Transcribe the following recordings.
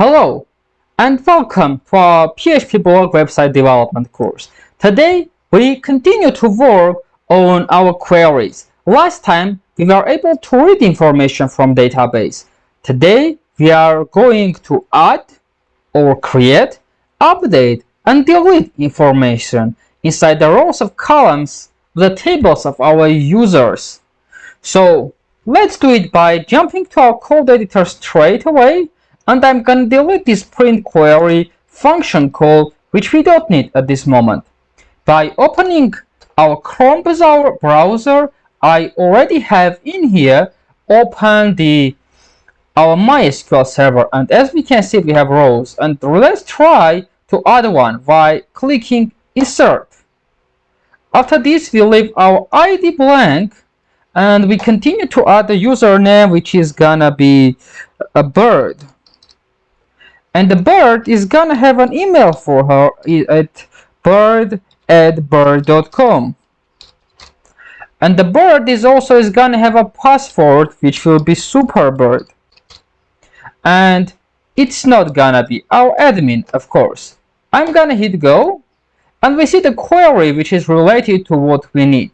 Hello and welcome to our PHP blog website development course. Today we continue to work on our queries. Last time we were able to read information from database. Today we are going to add or create, update and delete information inside the rows of columns of the tables of our users. So let's do it by jumping to our code editor straight away, and I'm gonna delete this print query function call which we don't need at this moment. By opening our Chrome browser, I already have in here opened our MySQL server, and as we can see we have rows, and let's try to add one by clicking insert. After this we leave our ID blank and we continue to add the username, which is gonna be a bird, and the bird is gonna have an email for her at bird@bird.com, and the bird is gonna have a password which will be superbird, and it's not gonna be our admin, of course. I'm gonna hit go and we see the query which is related to what we need.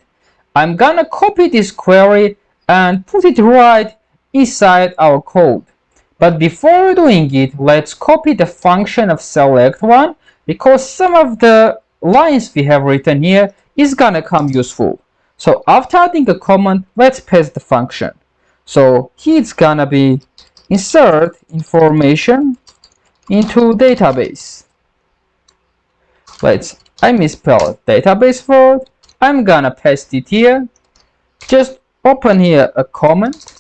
I'm gonna copy this query and put it right inside our code. But before doing it, let's copy the function of select one, because some of the lines we have written here is gonna come useful. So after adding a comment, let's paste the function. So here it's gonna be insert information into database. I misspelled database word. I'm gonna paste it here. Just open here a comment,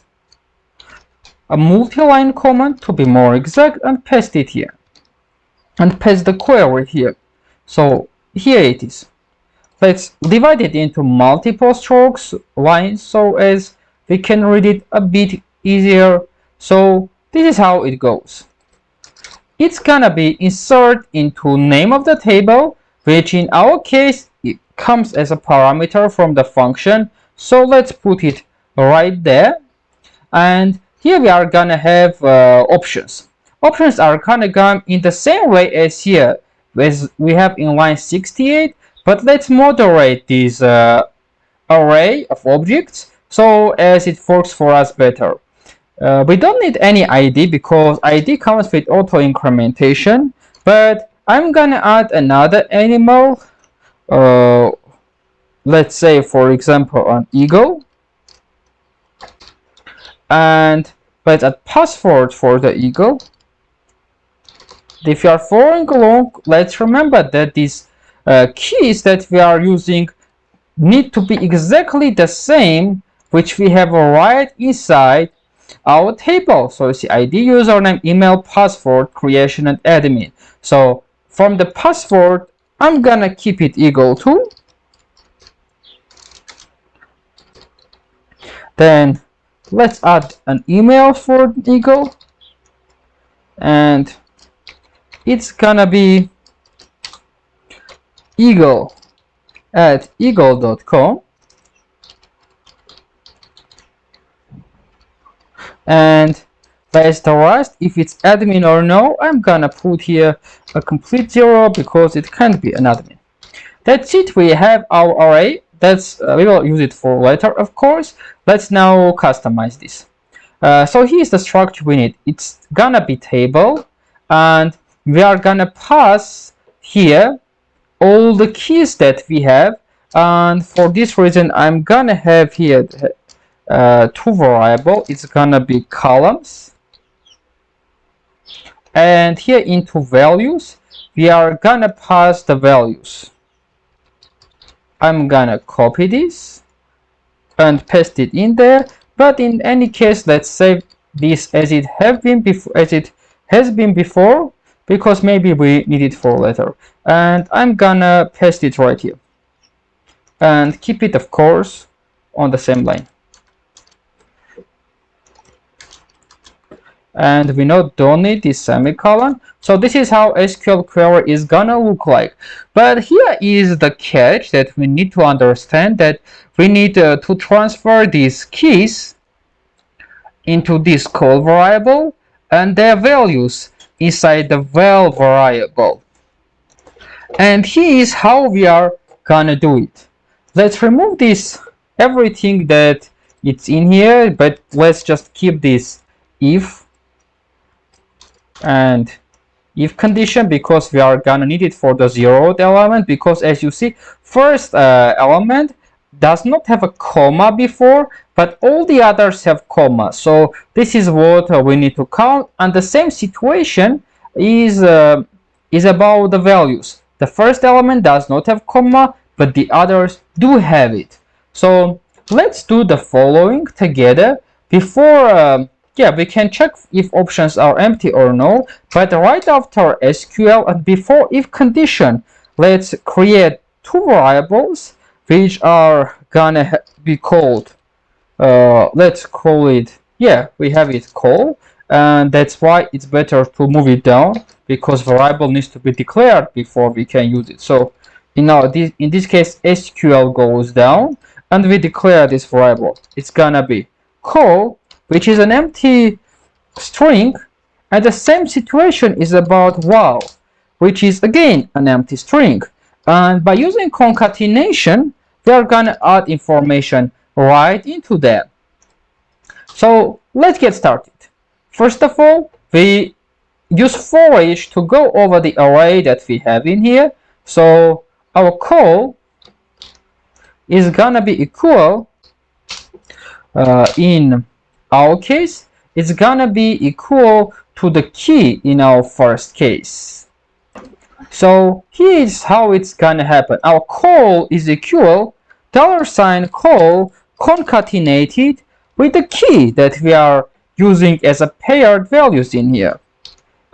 a multi-line comment to be more exact, and paste it here. And paste the query here. So here it is. Let's divide it into multiple strokes lines so as we can read it a bit easier. So this is how it goes. It's gonna be insert into name of the table, which in our case it comes as a parameter from the function. So let's put it right there. And here we are gonna have options. Options are gonna come in the same way as here, as we have in line 68, but let's moderate this array of objects so as it works for us better. We don't need any ID because ID comes with auto incrementation, but I'm gonna add another animal. Let's say for example an eagle, and let's add password for the eagle. If you are following along, let's remember that these keys that we are using need to be exactly the same which we have right inside our table. So you see ID, username, email, password, creation and admin. So from the password I'm gonna keep it equal to, then let's add an email for eagle, and it's gonna be eagle@eagle.com, and that's the rest. If it's admin or no, I'm gonna put here a complete 0 because it can't be an admin. That's it. We have our array. We will use it for later, of course. Let's now customize this. So here's the structure we need. It's gonna be table, and we are gonna pass here all the keys that we have, and for this reason I'm gonna have here two variables. It's gonna be columns, and here into values we are gonna pass the values. I'm gonna copy this and paste it in there, but in any case let's save this as it has been before, because maybe we need it for later. And I'm gonna paste it right here and keep it of course on the same line. And we don't need this semicolon. So this is how SQL query is gonna look like. But here is the catch that we need to understand, that we need to transfer these keys into this call variable, and their values inside the val variable. And here is how we are gonna do it. Let's remove this everything that it's in here, but let's just keep this if and if condition, because we are gonna need it for the zeroth element, because as you see, first element does not have a comma before, but all the others have comma. So this is what we need to count. And the same situation is about the values. The first element does not have comma, but the others do have it. So let's do the following together before yeah, we can check if options are empty or no, but right after SQL and before if condition, let's create two variables which are gonna be called, let's call it, yeah, we have it call, and that's why it's better to move it down, because variable needs to be declared before we can use it. So in this case, SQL goes down and we declare this variable. It's gonna be call, which is an empty string, and the same situation is about val, which is again an empty string. And by using concatenation, we are gonna add information right into that. So let's get started. First of all, we use for each to go over the array that we have in here. So our call is gonna be equal, in our case, it's gonna be equal to the key in our first case. So here is how it's gonna happen. Our call is equal $call concatenated with the key that we are using as a paired values in here.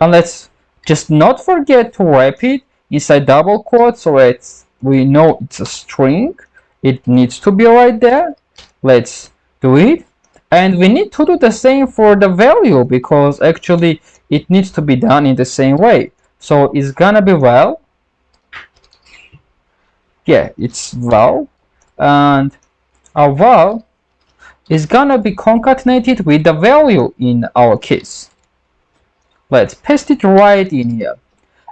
And let's just not forget to wrap it inside double quotes, so we know it's a string. It needs to be right there. Let's do it. And we need to do the same for the value, because actually it needs to be done in the same way. So it's gonna be val. Yeah, it's val. And our val is gonna be concatenated with the value in our case. Let's paste it right in here.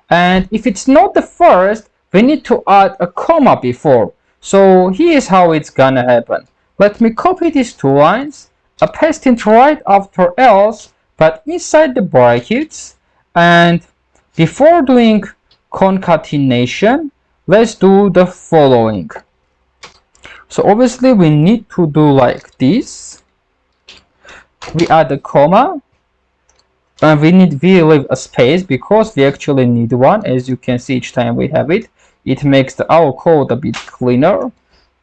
And if it's not the first, we need to add a comma before. So here's how it's gonna happen. Let me copy these two lines, paste it right after else, but inside the brackets. And before doing concatenation, let's do the following. So obviously we need to do like this. We add a comma, and we leave a space because we actually need one. As you can see, each time we have it, it makes our code a bit cleaner,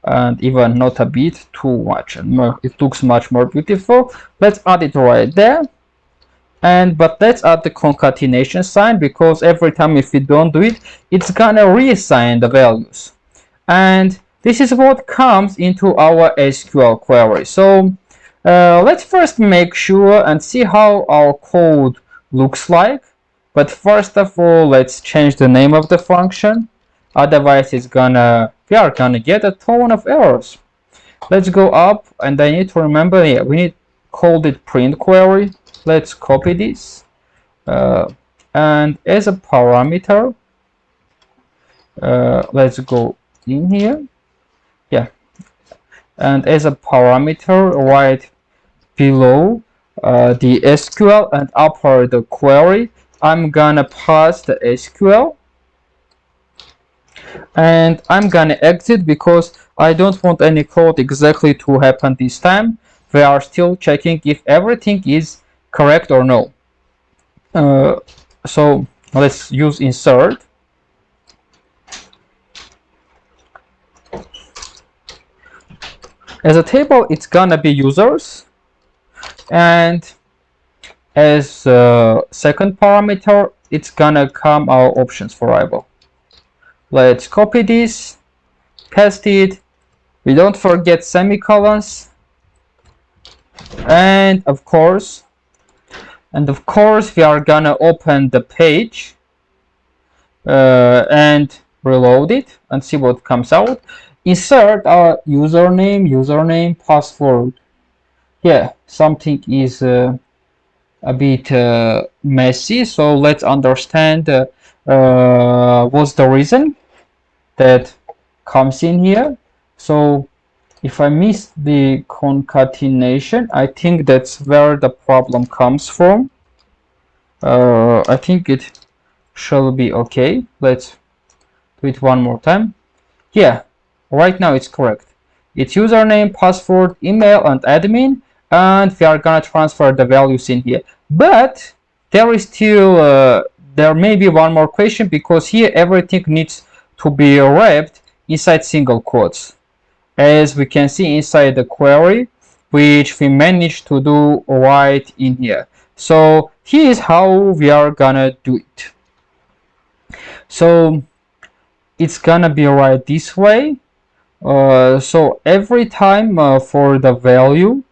and even not a bit too much, and it looks much more beautiful. Let's add it right there. But let's add the concatenation sign, because every time if we don't do it, it's gonna reassign the values. And this is what comes into our SQL query. So let's first make sure and see how our code looks like. But first of all, let's change the name of the function. Otherwise, we are gonna get a ton of errors. Let's go up, and I need to remember here, we need called it print query. Let's copy this, and as a parameter, let's go in here. Yeah, and as a parameter right below the SQL and upper the query, I'm gonna pass the SQL, and I'm gonna exit because I don't want any code exactly to happen this time. We are still checking if everything is correct or no. So let's use insert. As a table, it's gonna be users, and as a second parameter, it's gonna come our options variable. Let's copy this, paste it. We don't forget semicolons, and of course we are gonna open the page and reload it and see what comes out. Insert our username, password. Yeah, something is a bit messy, so let's understand what's the reason that comes in here. So if I miss the concatenation, I think that's where the problem comes from. I think it shall be okay. Let's do it one more time. Yeah, right now it's correct. It's username, password, email, and admin, and we are gonna transfer the values in here. But there is still there may be one more question, because here everything needs to be wrapped inside single quotes, as we can see inside the query, which we managed to do right in here. So here's how we are gonna do it. So it's gonna be right this way. So every time for the value,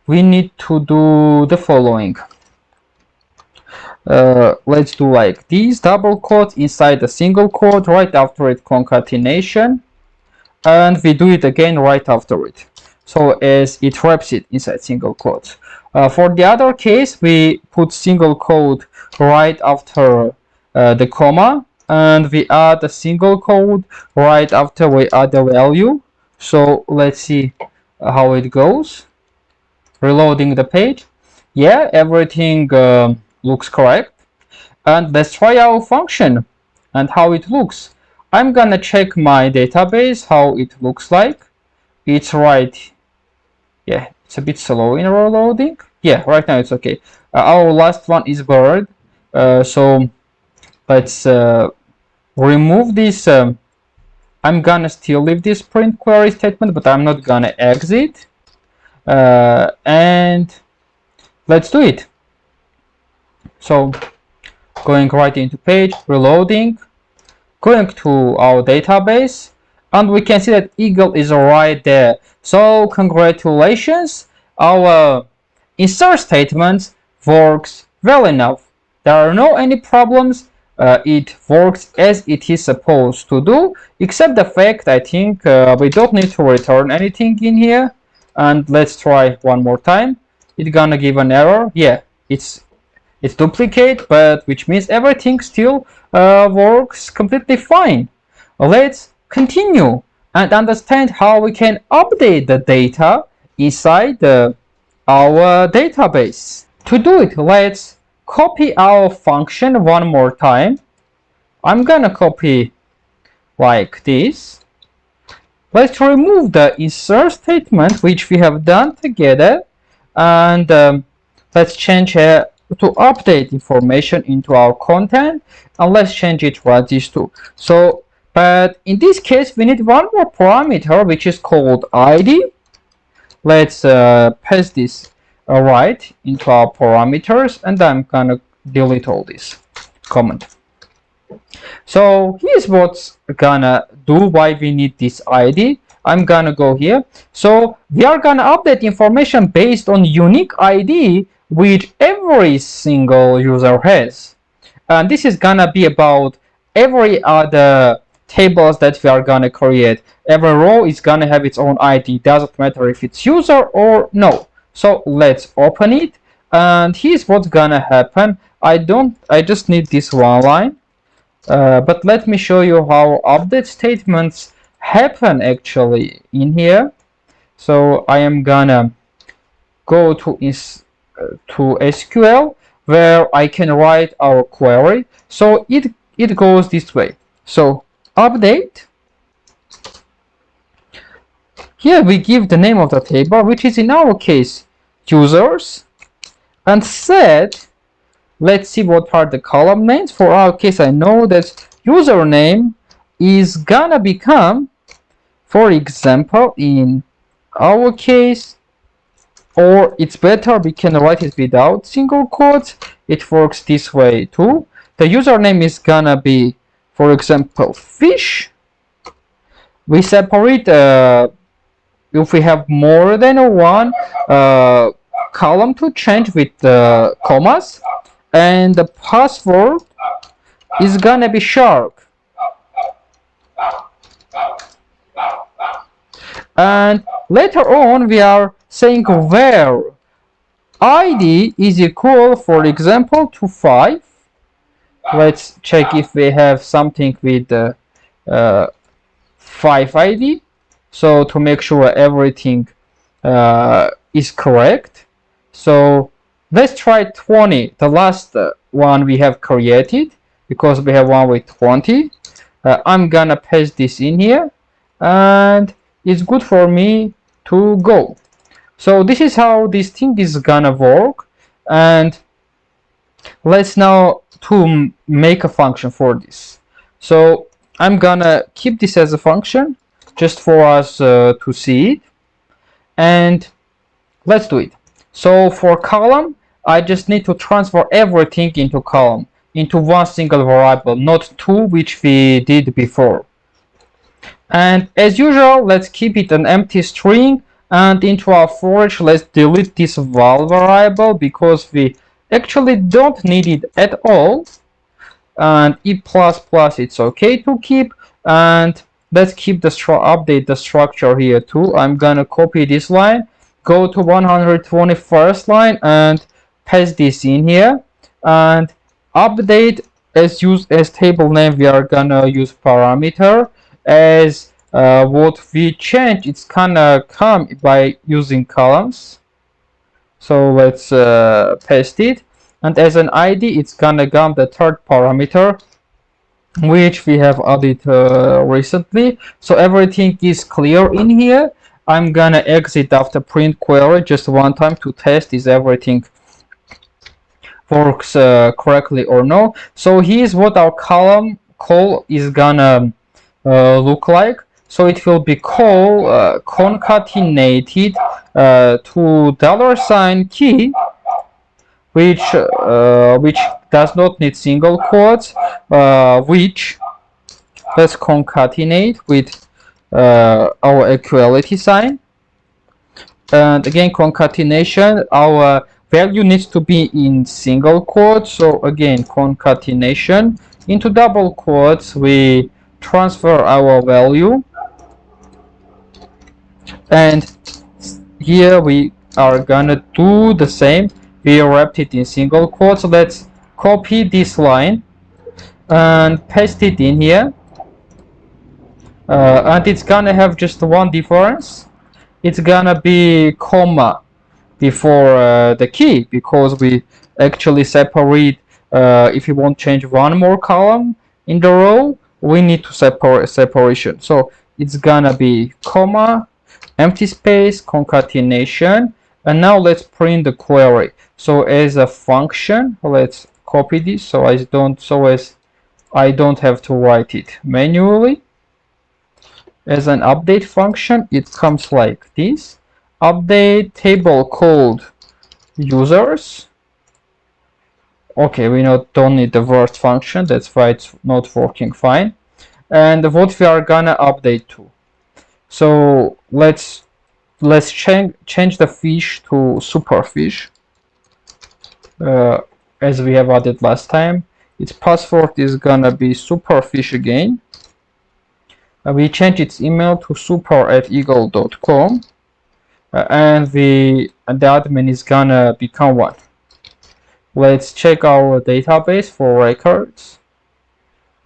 we need to do the following. Let's do like these double quotes inside the single quote, right after it concatenation, and we do it again right after it, so as it wraps it inside single quotes. For the other case, we put single quote right after the comma, and we add a single quote right after we add the value. So let's see how it goes. Reloading the page. Yeah, everything looks correct. And let's try our function and how it looks. I'm gonna check my database, how it looks like. It's right. Yeah, it's a bit slow in reloading. Yeah, right now it's okay. Our last one is bird. So let's remove this. I'm gonna still leave this print query statement, but I'm not gonna exit. And let's do it. So going right into page, reloading, going to our database, and we can see that eagle is right there. So congratulations, our insert statement works well enough. There are no any problems. It works as it is supposed to do, except the fact I think we don't need to return anything in here. And let's try one more time. It's gonna give an error. Yeah, it's duplicate, but which means everything still works completely fine. Let's continue and understand how we can update the data inside our database. To do it, let's copy our function one more time. I'm gonna copy like this. Let's remove the insert statement, which we have done together, and let's change to update information into our content, and let's change it right these two. So, but in this case, we need one more parameter, which is called ID. Let's pass this right into our parameters, and I'm gonna delete all this comment. So here's what's gonna do, why we need this ID. I'm gonna go here. So we are gonna update information based on unique ID which every single user has, and this is gonna be about every other tables that we are gonna create. Every row is gonna have its own ID, doesn't matter if it's user or no. So let's open it, and here's what's gonna happen. I just need this one line. But let me show you how update statements happen actually in here. So I am gonna go to SQL, where I can write our query. So it goes this way. So update. Here we give the name of the table, which is in our case users, and set. Let's see what are the column names. For our case, I know that username is gonna become, for example, in our case, or it's better, we can write it without single quotes. It works this way too. The username is gonna be, for example, fish. We separate if we have more than one column to change with commas, and the password is gonna be shark. And later on we are saying where ID is equal, for example, to 5. Let's check if we have something with 5 ID. So to make sure everything is correct. So let's try 20, the last one we have created, because we have one with 20. I'm gonna paste this in here, and it's good for me to go. So this is how this thing is gonna work. And let's now to make a function for this. So I'm gonna keep this as a function just for us to see it, and let's do it. So for column, I just need to transfer everything into column, into one single variable, not two, which we did before. And as usual, let's keep it an empty string, and into our for each, let's delete this val variable because we actually don't need it at all. And e++ it's okay to keep, and let's keep the update the structure here too. I'm gonna copy this line, go to 121st line and paste this in here, and update as table name. We are gonna use parameter as what we change. It's gonna come by using columns. So let's paste it, and as an ID it's gonna come the third parameter, which we have added recently. So everything is clear in here. I'm gonna exit after print query just one time to test is everything works correctly or no. So here's what our column call is gonna look like. So it will be call concatenated to $key, which does not need single quotes, which let's concatenate with our equality sign. And again, concatenation, our value needs to be in single quotes. So again, concatenation into double quotes, we transfer our value, and here we are gonna do the same. We wrapped it in single quotes. Let's copy this line and paste it in here, and it's gonna have just one difference. It's gonna be comma before the key, because we actually separate. If you want to change one more column in the row, we need to separate separation. So it's gonna be comma, empty space, concatenation, and now let's print the query. So as a function, let's copy this so I don't have to write it manually. As an update function, it comes like this: update table called users. Okay, we don't need the first function, that's why it's not working fine. And what we are gonna update to. So let's change the fish to superfish, as we have added last time. Its password is gonna be superfish again. We change its email to super@eagle.com, and the admin is gonna become one. Let's check our database for records.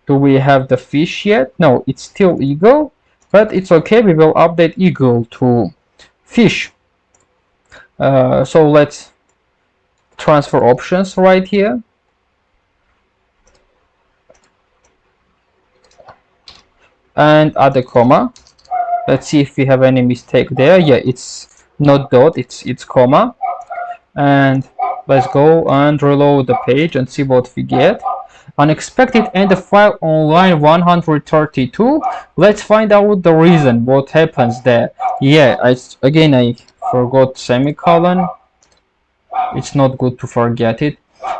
Do we have the fish yet? No, it's still eagle, but it's okay. We will update eagle to fish. So let's transfer options right here. And add a comma. Let's see if we have any mistake there. Yeah, it's not dot, it's comma. And let's go and reload the page and see what we get. Unexpected end file on line 132. Let's find out the reason, what happens there. Yeah, I forgot semicolon. It's not good to forget it.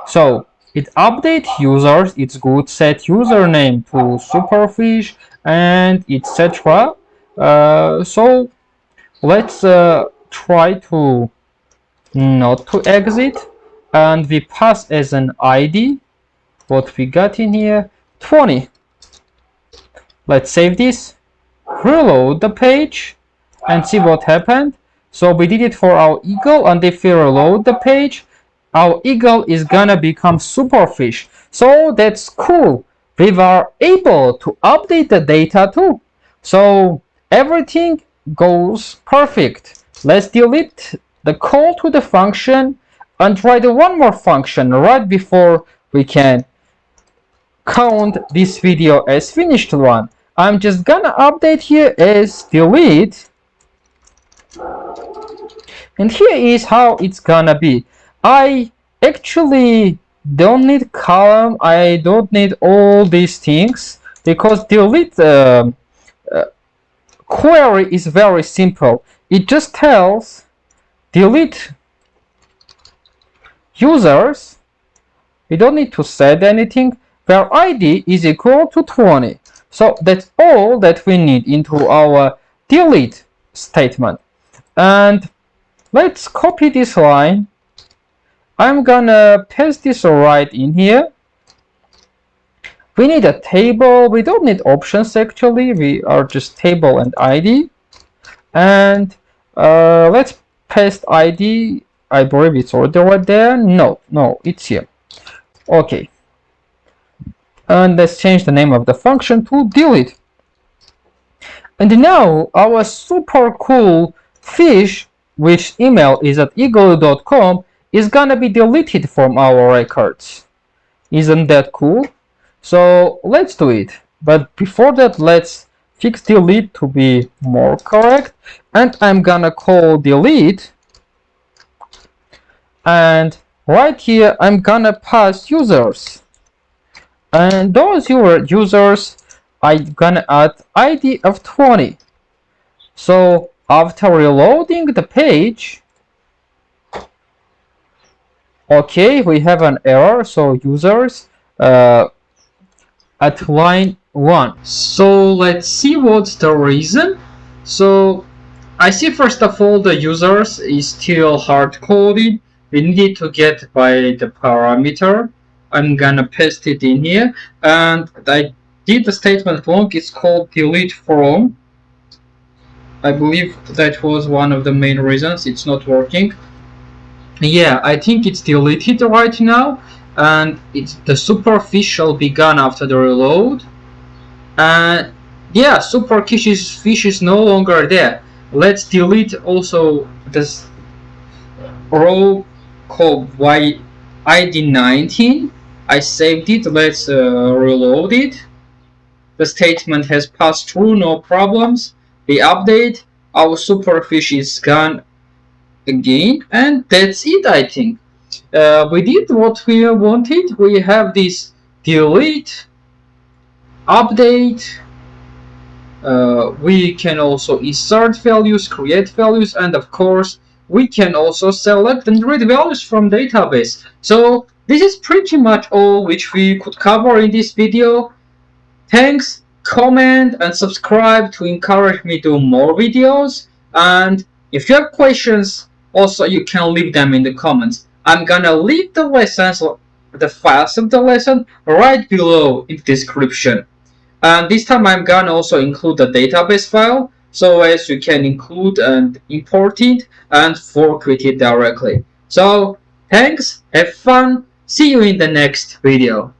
So it update users, it's good, set username to superfish, and etc. So let's try to not to exit, and we pass as an ID what we got in here, 20. Let's save this, reload the page, and see what happened. So we did it for our eagle, and if we reload the page, our eagle is gonna become superfish. So that's cool. We were able to update the data too. So everything goes perfect. Let's delete the call to the function and write one more function right before we can count this video as finished one. I'm just gonna update here as delete, and here is how it's gonna be. I actually don't need column, I don't need all these things, because delete query is very simple. It just tells delete users. We don't need to set anything, where ID is equal to 20. So that's all that we need into our delete statement. And let's copy this line. I'm gonna paste this right in here. We need a table. We don't need options actually. We are just table and ID. And let's paste ID. I believe it's already right there. No, it's here. Okay. And let's change the name of the function to delete. And now our super cool fish, which email is at eagle.com, is gonna be deleted from our records. Isn't that cool? So let's do it. But before that, let's fix delete to be more correct. And I'm gonna call delete. And right here, I'm gonna pass users. And those users, I'm gonna add ID of 20. So after reloading the page, okay, we have an error. So users at line 1. So let's see what's the reason. So I see first of all the users is still hard coded. We need to get by the parameter. I'm gonna paste it in here, and I did the statement wrong. It's called delete from. I believe that was one of the main reasons it's not working. Yeah, I think it's deleted right now, and the superfish shall be gone after the reload. And yeah, superfish is no longer there. Let's delete also this row called ID19. I saved it. Let's reload it. The statement has passed through, no problems. We update. Our superfish is gone again, and that's it. I think we did what we wanted. We have this delete, update. We can also insert values, create values, and of course we can also select and read values from database. So this is pretty much all which we could cover in this video. Thanks, comment and subscribe to encourage me to do more videos. And if you have questions, also you can leave them in the comments. I'm gonna leave the lessons, the files of the lesson right below in the description. And this time I'm gonna also include the database file, so as you can include and import it and work with it directly. So thanks, have fun, see you in the next video.